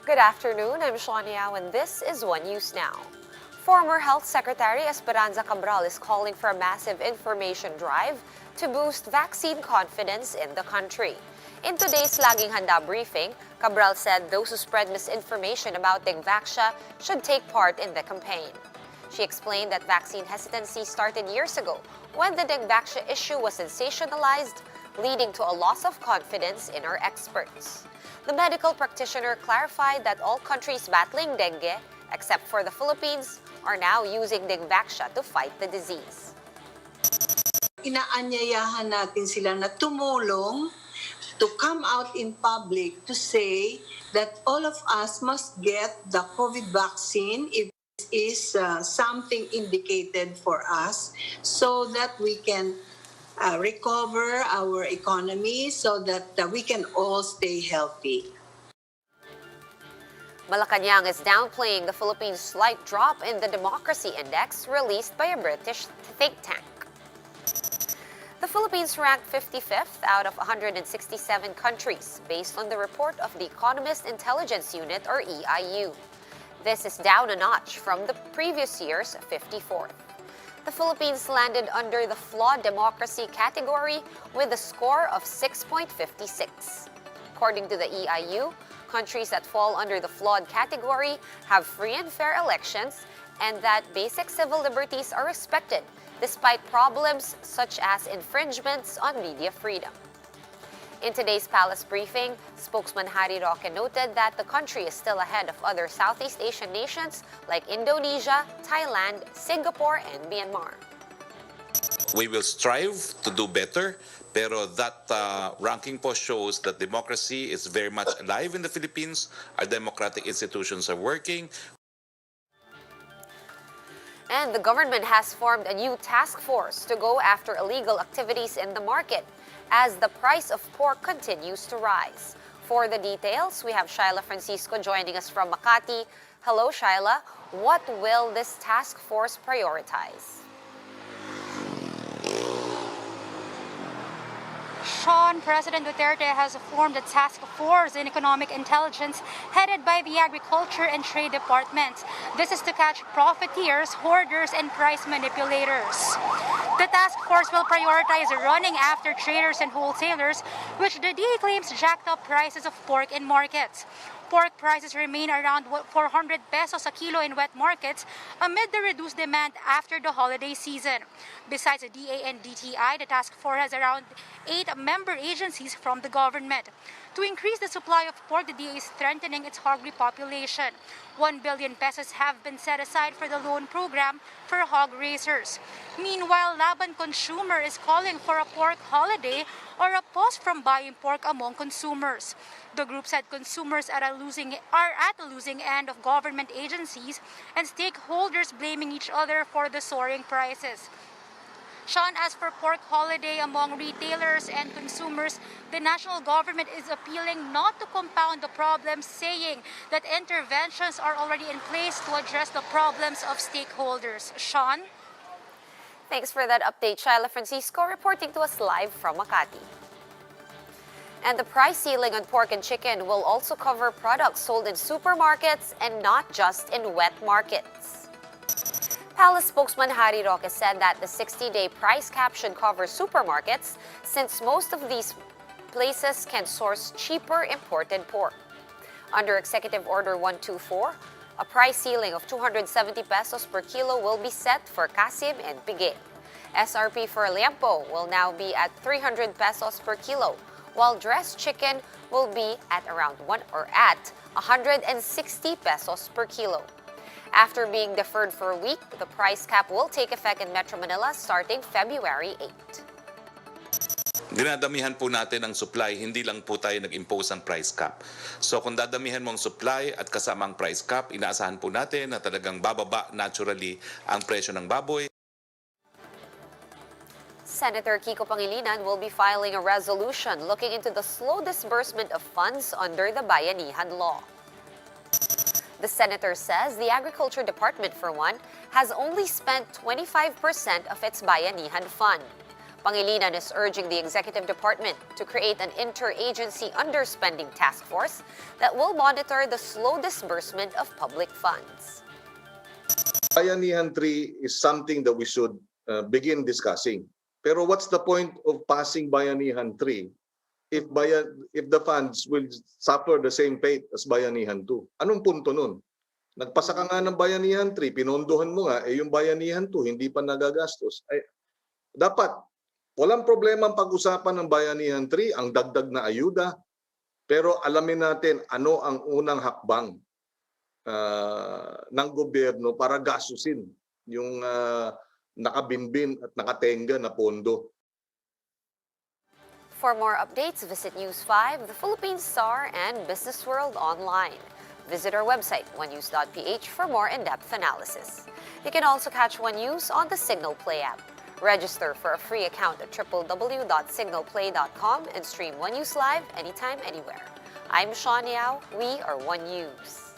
Good afternoon, I'm Shawn Yao and this is One News Now. Former Health Secretary Esperanza Cabral is calling for a massive information drive to boost vaccine confidence in the country. In today's Laging Handa briefing, Cabral said those who spread misinformation about Dengvaxia should take part in the campaign. She explained that vaccine hesitancy started years ago when the Dengvaxia issue was sensationalized, leading to a loss of confidence in our experts. The medical practitioner clarified that all countries battling dengue, except for the Philippines, are now using Dengvaxia to fight the disease. Inaanyayahan natin sila na tumulong to come out in public to say that all of us must get the COVID vaccine if it is something indicated for us so that we can recover our economy so that we can all stay healthy. Malacanang is downplaying the Philippines' slight drop in the democracy index released by a British think tank. The Philippines ranked 55th out of 167 countries based on the report of the Economist Intelligence Unit or EIU. This is down a notch from the previous year's 54th. The Philippines landed under the flawed democracy category with a score of 6.56. According to the EIU, countries that fall under the flawed category have free and fair elections and that basic civil liberties are respected despite problems such as infringements on media freedom. In today's palace briefing, spokesman Harry Roque noted that the country is still ahead of other Southeast Asian nations like Indonesia, Thailand, Singapore, and Myanmar. We will strive to do better, pero that ranking po shows that democracy is very much alive in the Philippines. Our democratic institutions are working. And the government has formed a new task force to go after illegal activities in the market as the price of pork continues to rise. For the details, we have Shyla Francisco joining us from Makati. Hello, Shyla. What will this task force prioritize? Sean, President Duterte has formed a task force in economic intelligence headed by the Agriculture and Trade Department. This is to catch profiteers, hoarders, and price manipulators. The task force will prioritize running after traders and wholesalers, which the DA claims jacked up prices of pork in markets. Pork prices remain around 400 pesos a kilo in wet markets amid the reduced demand after the holiday season. Besides the DA and DTI, the task force has around 8 member agencies from the government. To increase the supply of pork, the DA is strengthening its hog population. 1 billion pesos have been set aside for the loan program for hog raisers. Meanwhile, Laban Consumer is calling for a pork holiday or a pause from buying pork among consumers. The group said consumers are at a losing end of government agencies and stakeholders blaming each other for the soaring prices. Sean, as for pork holiday among retailers and consumers, the national government is appealing not to compound the problem, saying that interventions are already in place to address the problems of stakeholders. Sean? Thanks for that update, Shyla Francisco, reporting to us live from Makati. And the price ceiling on pork and chicken will also cover products sold in supermarkets and not just in wet markets. Palace spokesman Harry Roque said that the 60-day price cap should cover supermarkets since most of these places can source cheaper imported pork. Under Executive Order 124, a price ceiling of 270 pesos per kilo will be set for kasim and pigit. SRP for liempo will now be at 300 pesos per kilo, while dressed chicken will be at around 160 pesos per kilo. After being deferred for a week, the price cap will take effect in Metro Manila starting February 8. Dinadamihan po natin ang supply, hindi lang po tayo nag-impose ng price cap. So kung dadamihan mo ang supply at kasama ang price cap, inaasahan po natin na talagang bababa naturally ang presyo ng baboy. Senator Kiko Pangilinan will be filing a resolution looking into the slow disbursement of funds under the Bayanihan law. The senator says the Agriculture Department, for one, has only spent 25% of its Bayanihan fund. Pangilinan is urging the Executive Department to create an interagency underspending task force that will monitor the slow disbursement of public funds. Bayanihan 3 is something that we should begin discussing. Pero what's the point of passing Bayanihan 3 if the funds will suffer the same fate as Bayanihan 2? Anong punto nun? Nagpasa ka nga ng Bayanihan 3, pinondohan mo nga, yung Bayanihan 2 hindi pa nagagastos. Ay, dapat, walang problema ang pag-usapan ng Bayanihan 3, ang dagdag na ayuda, pero alamin natin ano ang unang hakbang ng gobyerno para gastusin yung nakabinbin at nakatenga na pondo. For more updates, visit News 5, the Philippine Star, and Business World online. Visit our website, onenews.ph, for more in-depth analysis. You can also catch One News on the Signal Play app. Register for a free account at www.signalplay.com and stream One News live anytime, anywhere. I'm Sean Yao. We are One News.